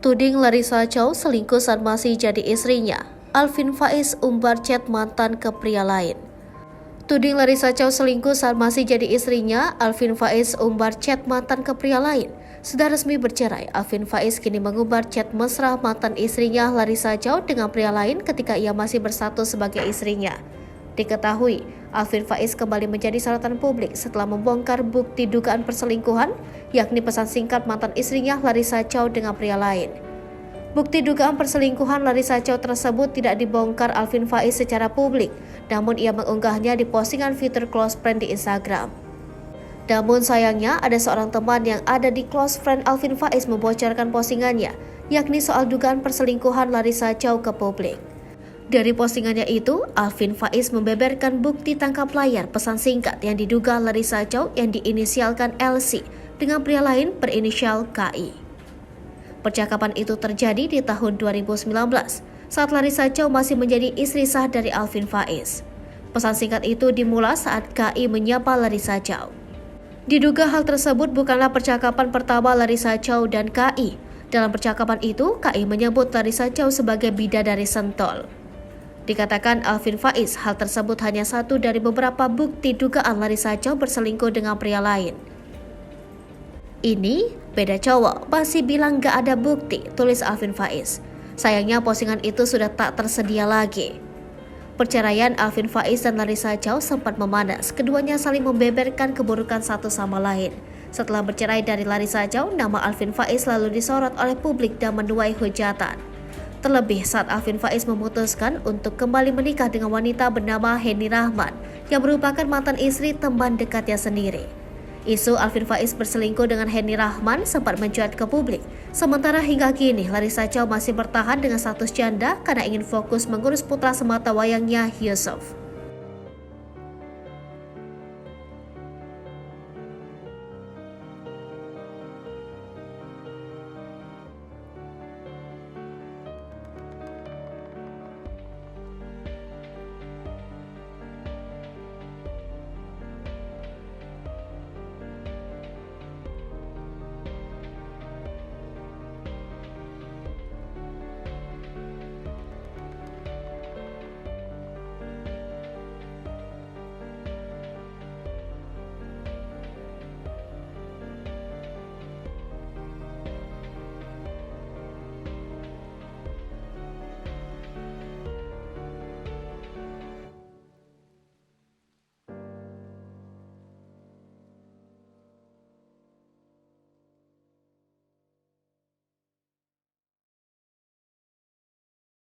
Tuding Larissa Chow selingkuh saat masih jadi istrinya. Alvin Faiz umbar chat mantan ke pria lain. Tuding Larissa Chow selingkuh saat masih jadi istrinya. Alvin Faiz umbar chat mantan ke pria lain. Sudah resmi bercerai, Alvin Faiz kini mengumbar chat mesra mantan istrinya Larissa Chow dengan pria lain ketika ia masih berstatus sebagai istrinya. Diketahui, Alvin Faiz kembali menjadi sorotan publik setelah membongkar bukti dugaan perselingkuhan, yakni pesan singkat mantan istrinya Larissa Chow dengan pria lain. Bukti dugaan perselingkuhan Larissa Chow tersebut tidak dibongkar Alvin Faiz secara publik, namun ia mengunggahnya di postingan fitur close friend di Instagram. Namun sayangnya, ada seorang teman yang ada di close friend Alvin Faiz membocorkan postingannya, yakni soal dugaan perselingkuhan Larissa Chow ke publik. Dari postingannya itu, Alvin Faiz membeberkan bukti tangkap layar pesan singkat yang diduga Larissa Chow yang diinisialkan LC dengan pria lain berinisial KI. Percakapan itu terjadi di tahun 2019 saat Larissa Chow masih menjadi istri sah dari Alvin Faiz. Pesan singkat itu dimulai saat KI menyapa Larissa Chow. Diduga hal tersebut bukanlah percakapan pertama Larissa Chow dan KI. Dalam percakapan itu, KI menyebut Larissa Chow sebagai bidadari Sentul. Dikatakan Alvin Faiz, hal tersebut hanya satu dari beberapa bukti dugaan Larissa Chow berselingkuh dengan pria lain. Ini beda cowok, masih bilang gak ada bukti, tulis Alvin Faiz. Sayangnya postingan itu sudah tak tersedia lagi. Perceraian Alvin Faiz dan Larissa Chow sempat memanas, keduanya saling membeberkan keburukan satu sama lain. Setelah bercerai dari Larissa Chow, nama Alvin Faiz lalu disorot oleh publik dan menuai hujatan. Terlebih saat Alvin Faiz memutuskan untuk kembali menikah dengan wanita bernama Henny Rahman yang merupakan mantan istri teman dekatnya sendiri. Isu Alvin Faiz berselingkuh dengan Henny Rahman sempat mencuat ke publik. Sementara hingga kini Larissa Chow masih bertahan dengan status janda karena ingin fokus mengurus putra sematawayangnya Yusuf.